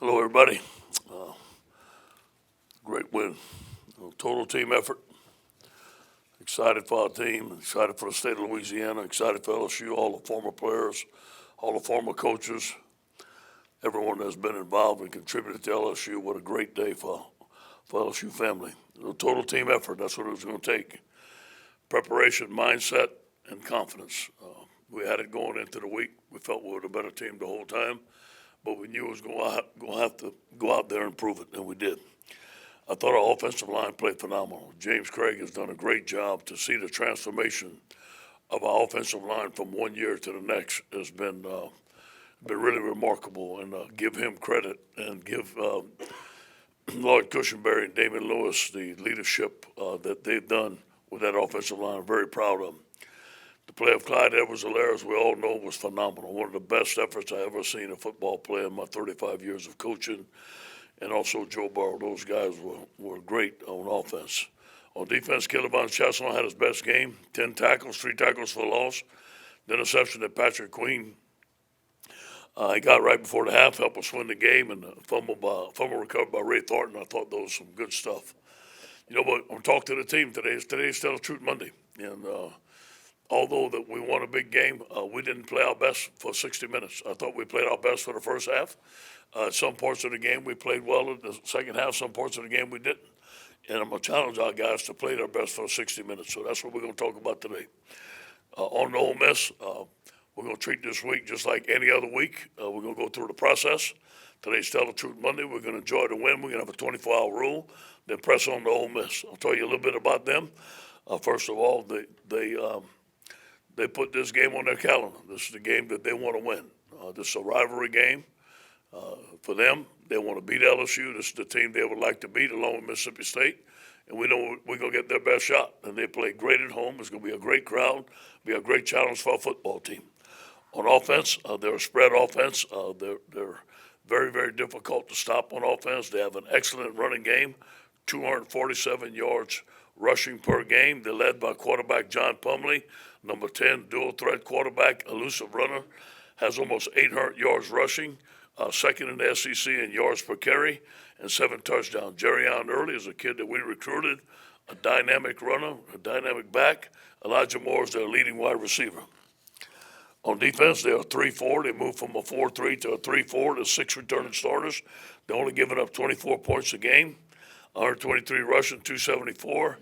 Hello, everybody. Great win. Total team effort. Excited for our team, excited for the state of Louisiana, excited for LSU, all the former players, all the former coaches, everyone that's been involved and contributed to LSU. What a great day for LSU family. Total team effort, that's what it was going to take. Preparation, mindset, and confidence. We had it going into the week. We felt we were the better team the whole time, but we knew it was going to have to go out there and prove it, and we did. I thought our offensive line played phenomenal. James Craig has done a great job. To see the transformation of our offensive line from one year to the next has been really remarkable, and give him credit and give Lloyd Cushenberry and Damon Lewis the leadership that they've done with that offensive line. I'm very proud of them. The play of Clyde Edwards-Helaire, as we all know, was phenomenal. One of the best efforts I ever seen a football player in my 35 years of coaching. And also Joe Burrow. Those guys were great on offense. On defense, Kelvin Chancellor had his best game. 10 tackles, 3 tackles for loss. The interception that Patrick Queen he got right before the half, helped us win the game, and the fumble recovered by Ray Thornton. I thought that was some good stuff. You know, but I'm talking to the team today. Today's Tell the Truth Monday. And although that we won a big game, we didn't play our best for 60 minutes. I thought we played our best for the first half. Some parts of the game we played well in the second half. Some parts of the game we didn't. And I'm going to challenge our guys to play their best for 60 minutes. So that's what we're going to talk about today. On the Ole Miss, we're going to treat this week just like any other week. We're going to go through the process. Today's Tell the Truth Monday. We're going to enjoy the win. We're going to have a 24-hour rule. Then press on to Ole Miss. I'll tell you a little bit about them. First of all, they put this game on their calendar. This is the game that they want to win. This is a rivalry game. For them, they want to beat LSU. This is the team they would like to beat along with Mississippi State. And we know we're going to get their best shot. And they play great at home. It's going to be a great crowd, be a great challenge for our football team. On offense, they're a spread offense. They're very, very difficult to stop on offense. They have an excellent running game, 247 yards rushing per game. They're led by quarterback John Plumlee, number 10, dual threat quarterback, elusive runner, has almost 800 yards rushing. Second in the SEC in yards per carry and 7 touchdowns. Jerrion Early is a kid that we recruited, a dynamic runner, a dynamic back. Elijah Moore is their leading wide receiver. On defense, they are 3-4. They moved from a 4-3 to a 3-4 to 6 returning starters. They're only giving up 24 points a game, 123 rushing, 274.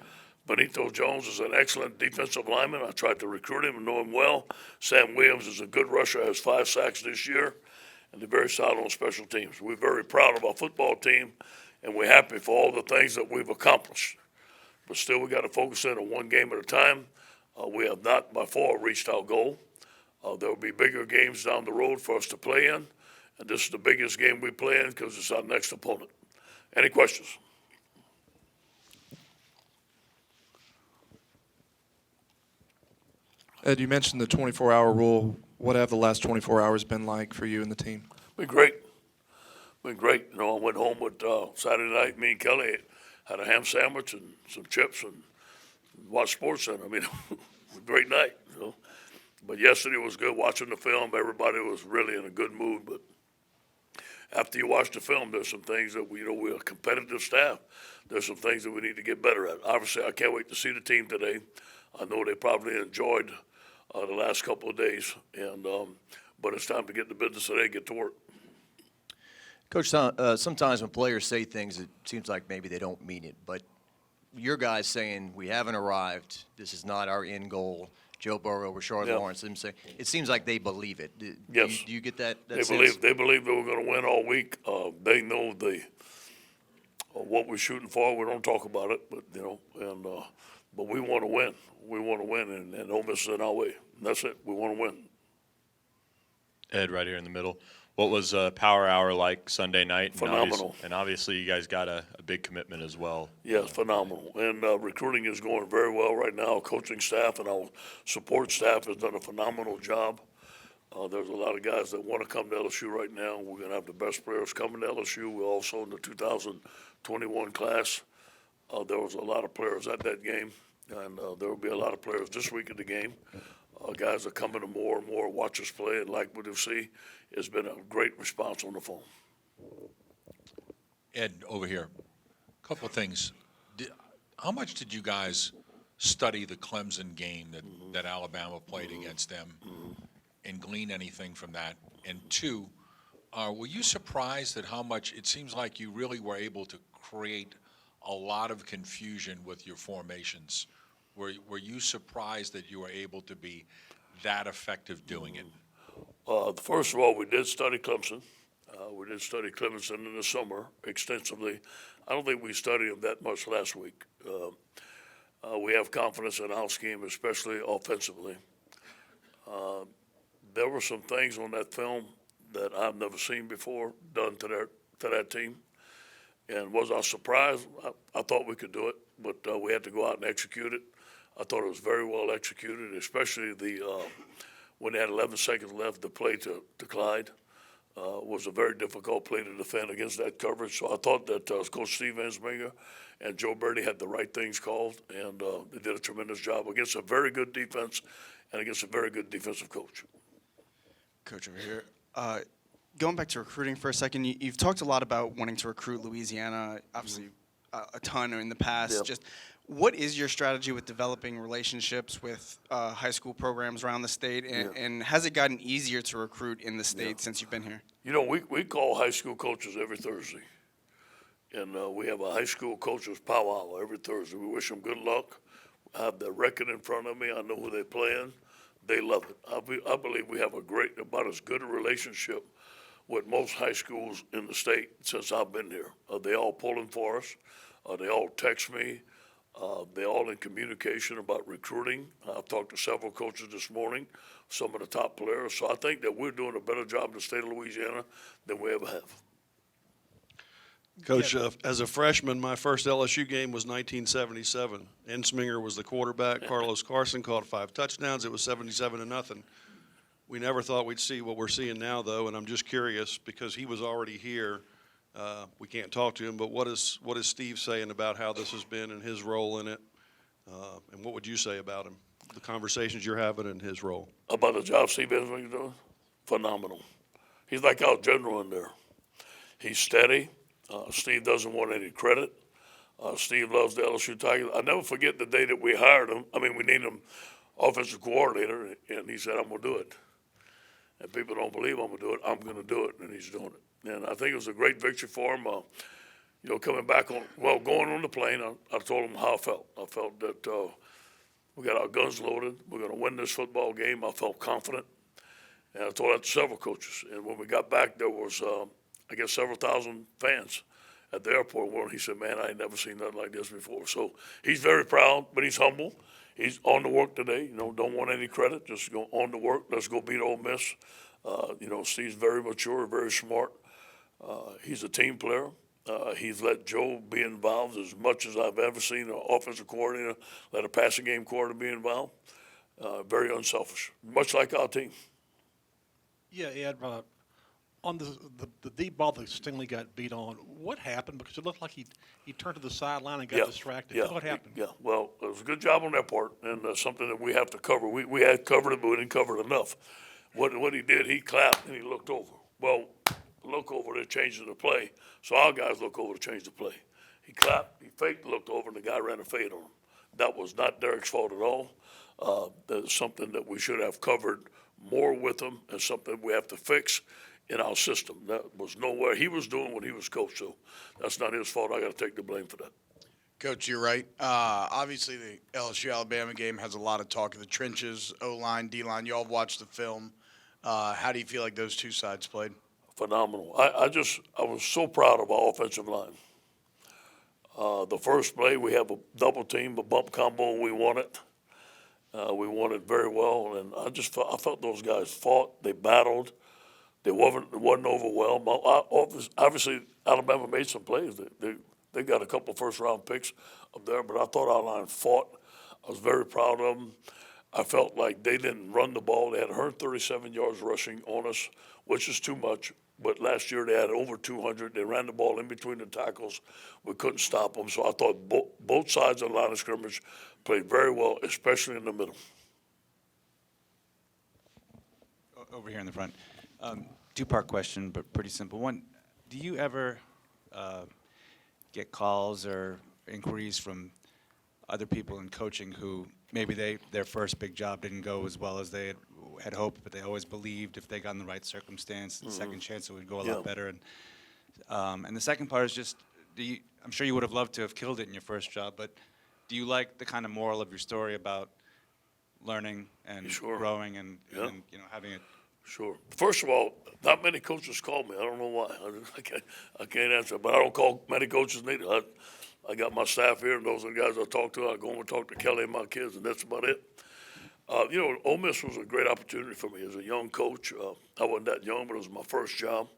Benito Jones is an excellent defensive lineman. I tried to recruit him and know him well. Sam Williams is a good rusher, has 5 sacks this year. And they're very solid on special teams. We're very proud of our football team, and we're happy for all the things that we've accomplished. But still, we got to focus in on one game at a time. We have not by far reached our goal. There will be bigger games down the road for us to play in, and this is the biggest game we play in because it's our next opponent. Any questions? Ed, you mentioned the 24-hour rule. What have the last 24 hours been like for you and the team? Been great. Been great. You know, I went home with Saturday night. Me and Kelly had a ham sandwich and some chips and watched Sports Center. I mean, it was a great night. You know, but yesterday was good. Watching the film, everybody was really in a good mood. But after you watch the film, there's some things that we're a competitive staff. There's some things that we need to get better at. Obviously, I can't wait to see the team today. I know they probably enjoyed the last couple of days, and but it's time to get the business today, get to work. Coach, sometimes when players say things, it seems like maybe they don't mean it. But your guys saying we haven't arrived, this is not our end goal. Joe Burrow, Rashard Lawrence, them say it seems like they believe it. Yes, do you get that? They believe they were going to win all week. They know what we're shooting for. We don't talk about it, but but we want to win. We want to win, and Ole Miss is in our way. That's it. We want to win. Ed, right here in the middle. What was Power Hour like Sunday night? Phenomenal. And obviously you guys got a big commitment as well. Yes, phenomenal. And recruiting is going very well right now. Coaching staff and our support staff has done a phenomenal job. There's a lot of guys that want to come to LSU right now. We're going to have the best players coming to LSU. We're also in the 2021 class. There was a lot of players at that game. And there will be a lot of players this week at the game. Guys are coming to more and more watch us play and like what they see. It's been a great response on the phone. Ed, over here. Couple of things. How much did you guys study the Clemson game that Alabama played against them and glean anything from that? And two, were you surprised at how much it seems like you really were able to create a lot of confusion with your formations? Were you surprised that you were able to be that effective doing it? First of all, we did study Clemson. We did study Clemson in the summer extensively. I don't think we studied them that much last week. We have confidence in our scheme, especially offensively. There were some things on that film that I've never seen before done to that team. And was I surprised? I thought we could do it, but we had to go out and execute it. I thought it was very well executed, especially when they had 11 seconds left, the play to Clyde was a very difficult play to defend against that coverage. So I thought that Coach Steve Ensminger and Joe Birdie had the right things called, and they did a tremendous job against a very good defense and against a very good defensive coach. Coach over here. Going back to recruiting for a second, you've talked a lot about wanting to recruit Louisiana, obviously a ton in the past. Yep. Just what is your strategy with developing relationships with high school programs around the state, and has it gotten easier to recruit in the state since you've been here? You know, we call high school coaches every Thursday, and we have a high school coaches powwow every Thursday. We wish them good luck. I have the record in front of me. I know who they're playing. They love it. I believe we have about as good a relationship with most high schools in the state since I've been here. They all pulling for us. They all text me. They're all in communication about recruiting. I've talked to several coaches this morning, some of the top players. So I think that we're doing a better job in the state of Louisiana than we ever have. Coach, as a freshman, my first LSU game was 1977. Ensminger was the quarterback. Carlos Carson caught 5 touchdowns. It was 77-0. We never thought we'd see what we're seeing now, though, and I'm just curious because he was already here. We can't talk to him, but what is Steve saying about how this has been and his role in it? And what would you say about him, the conversations you're having and his role? About the job Steve Ensminger doing? Phenomenal. He's like our general in there. He's steady. Steve doesn't want any credit. Steve loves the LSU Tigers. I never forget the day that we hired him. I mean, we needed him offensive coordinator, and he said, I'm going to do it. And people don't believe I'm going to do it. I'm going to do it, and he's doing it. And I think it was a great victory for him. Coming back going on the plane, I told him how I felt. I felt that we got our guns loaded. We're going to win this football game. I felt confident. And I told that to several coaches. And when we got back, there was, I guess, several thousand fans at the airport. Well, he said, man, I ain't never seen nothing like this before. So he's very proud, but he's humble. He's on the work today. Don't want any credit. Just go on to work. Let's go beat Ole Miss. Steve's very mature, very smart. He's a team player. He's let Joe be involved as much as I've ever seen an offensive coordinator let a passing game coordinator be involved. Very unselfish, much like our team. Yeah, Ed, on the deep ball that Stingley got beat on, what happened? Because it looked like he turned to the sideline and got distracted. Yeah, what happened? Yeah, well, it was a good job on that part, and something that we have to cover. We had covered it, but we didn't cover it enough. What he did, he clapped and he looked over. Well, look over, they're changing the play. So our guys look over to change the play. He clapped, he faked, looked over, and the guy ran a fade on him. That was not Derek's fault at all. That's something that we should have covered more with him, and something we have to fix in our system. That was nowhere. He was doing what he was coached, so that's not his fault. I got to take the blame for that. Coach, you're right. Obviously, the LSU-Alabama game has a lot of talk of the trenches, O-line, D-line. You all have watched the film. How do you feel like those two sides played? Phenomenal. I was so proud of our offensive line. The first play, we have a double team, a bump combo, and we won it. We won it very well, and I felt those guys fought. They battled. They wasn't overwhelmed. Obviously, Alabama made some plays. They got a couple first-round picks up there, but I thought our line fought. I was very proud of them. I felt like they didn't run the ball. They had 137 yards rushing on us, which is too much. But last year they had over 200. They ran the ball in between the tackles. We couldn't stop them. So I thought both sides of the line of scrimmage played very well, especially in the middle. Over here in the front. Two-part question, but pretty simple. One, do you ever get calls or inquiries from other people in coaching who maybe their first big job didn't go as well as they had hoped, but they always believed if they got in the right circumstance, the second chance it would go a lot better. And the second part is just, I'm sure you would have loved to have killed it in your first job, but do you like the kind of moral of your story about learning and growing and having it? Sure. First of all, not many coaches call me. I don't know why. I can't answer, but I don't call many coaches neither. I got my staff here, and those are the guys I talk to. I go and talk to Kelly and my kids, and that's about it. Ole Miss was a great opportunity for me as a young coach. I wasn't that young, but it was my first job.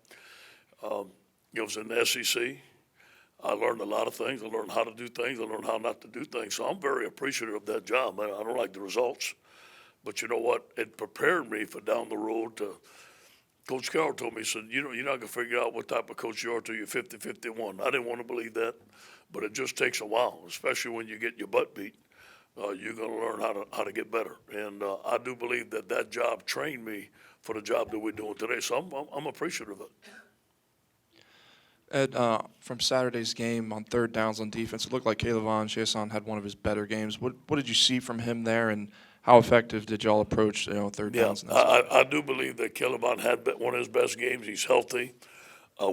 It was in the SEC. I learned a lot of things. I learned how to do things. I learned how not to do things. So I'm very appreciative of that job. I don't like the results. But you know what? It prepared me for down the road to – Coach Carroll told me, he said, you're not going to figure out what type of coach you are until you're 50, 51. I didn't want to believe that, but it just takes a while, especially when you get your butt beat. You're going to learn how to get better. And I do believe that job trained me for the job that we're doing today. So I'm appreciative of it. Ed, from Saturday's game on third downs on defense, it looked like Kayvon Chaisson had one of his better games. What did you see from him there, and how effective did y'all approach third downs? In that I do believe that Kayvon had one of his best games. He's healthy.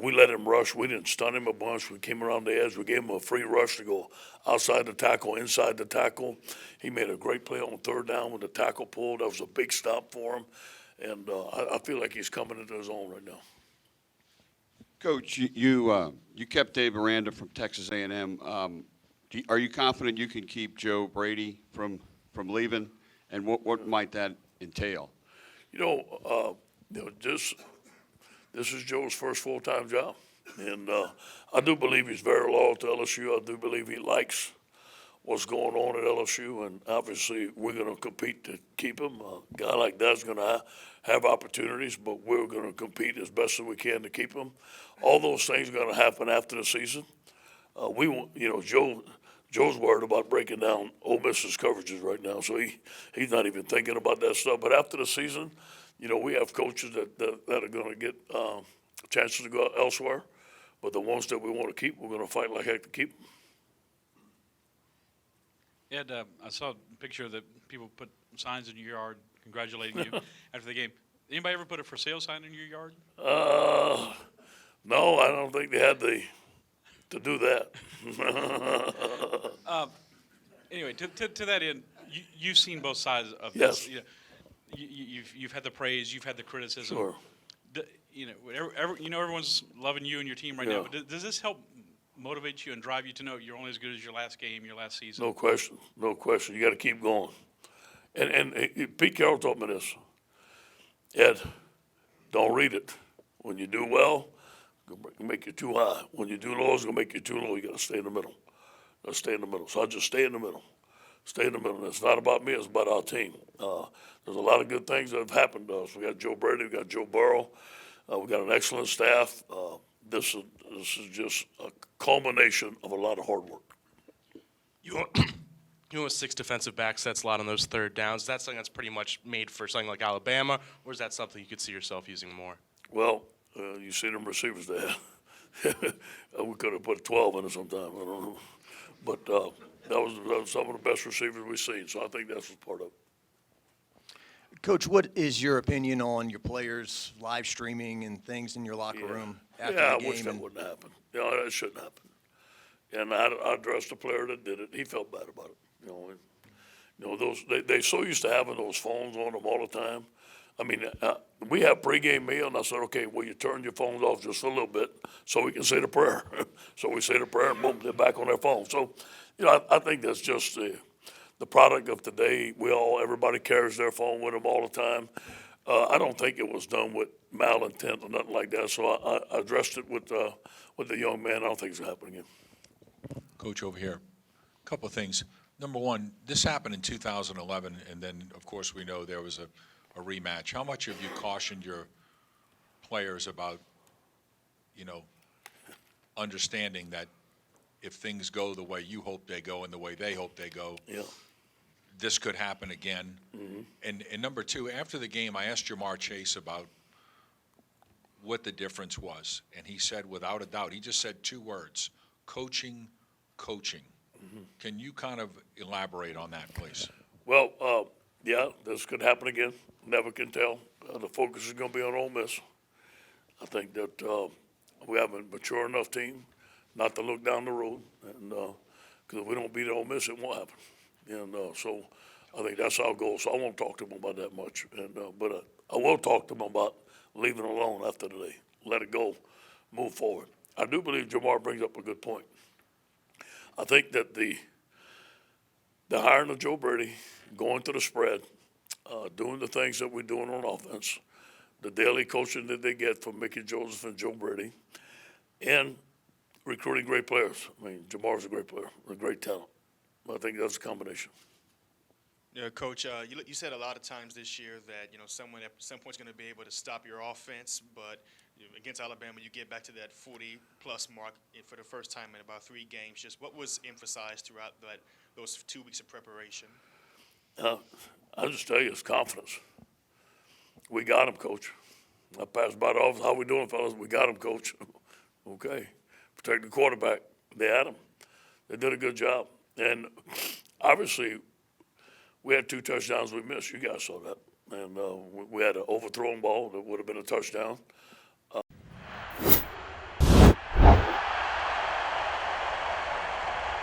We let him rush. We didn't stun him a bunch. We came around the edge. We gave him a free rush to go outside the tackle, inside the tackle. He made a great play on third down with the tackle pulled. That was a big stop for him. And I feel like he's coming into his own right now. Coach, you kept Dave Aranda from Texas A&M. Are you confident you can keep Joe Brady from leaving? And what might that entail? This is Joe's first full-time job, and I do believe he's very loyal to LSU. I do believe he likes what's going on at LSU, and obviously we're going to compete to keep him. A guy like that's going to have opportunities, but we're going to compete as best as we can to keep him. All those things are going to happen after the season. Joe's worried about breaking down Ole Miss's coverages right now, so he's not even thinking about that stuff. But after the season, we have coaches that are going to get chances to go elsewhere, but the ones that we want to keep, we're going to fight like heck to keep them. Ed, I saw a picture that people put signs in your yard congratulating you after the game. Anybody ever put a for sale sign in your yard? No, I don't think they had to do that. Anyway, to that end, you've seen both sides of Yes. this. You've had the praise, you've had the criticism. Sure. Everyone's loving you and your team right now. Yeah. But does this help motivate you and drive you to know you're only as good as your last game, your last season? No question. You got to keep going. And Pete Carroll taught me this. Ed, don't read it. When you do well, it'll make you too high. When you do low, it's going to make you too low. You got to stay in the middle. So I just stay in the middle. Stay in the middle. It's not about me. It's about our team. There's a lot of good things that have happened to us. We got Joe Brady. We got Joe Burrow. We got an excellent staff. This is just a culmination of a lot of hard work. You went with 6 defensive back sets a lot on those third downs. Is that something that's pretty much made for something like Alabama, or is that something you could see yourself using more? Well, you see them receivers there. We could have put 12 in it sometime. I don't know. But that was some of the best receivers we've seen, so I think that's what's part of it. Coach, what is your opinion on your players live streaming and things in your locker room after the I game? wish that wouldn't happen. That shouldn't happen. And I addressed the player that did it. He felt bad about it. They so used to having those phones on them all the time. I mean, we have pregame meal, and I said, okay, well, you turn your phones off just a little bit so we can say the prayer. So we say the prayer, and boom, they're back on their phone. So, I think that's just the product of today. Everybody carries their phone with them all the time. I don't think it was done with malintent or nothing like that. So I addressed it with the young man. I don't think it's happening again. Coach, over here, a couple of things. Number one, this happened in 2011, and then, of course, we know there was a rematch. How much have you cautioned your players about, understanding that if things go the way you hope they go and the way they hope they go, this could happen again? Mm-hmm. And number two, after the game, I asked Jamar Chase about what the difference was, and he said, without a doubt, he just said 2 words: coaching. Can you kind of elaborate on that, please? Well, yeah, this could happen again. Never can tell. The focus is going to be on Ole Miss. I think that we have a mature enough team not to look down the road, and because if we don't beat Ole Miss, it won't happen. And so I think that's our goal. So I won't talk to them about that much, and but I will talk to them about leaving alone after today. Let it go, move forward. I do believe Jamar brings up a good point. I think that the hiring of Joe Brady, going to the spread, doing the things that we're doing on offense, the daily coaching that they get from Mickey Joseph and Joe Brady, and recruiting great players. I mean, Jamar's a great player, a great talent. I think that's a combination. Yeah, Coach, you said a lot of times this year that, someone at some point is going to be able to stop your offense, but against Alabama, you get back to that 40-plus mark for the first time in about 3 games. Just what was emphasized throughout those 2 weeks of preparation? I'll just tell you, it's confidence. We got him, Coach. I passed by the office. How we doing, fellas? We got him, Coach. Okay. Protect the quarterback. They had him. They did a good job. And obviously, we had 2 touchdowns we missed. You guys saw that. And we had an overthrown ball that would have been a touchdown.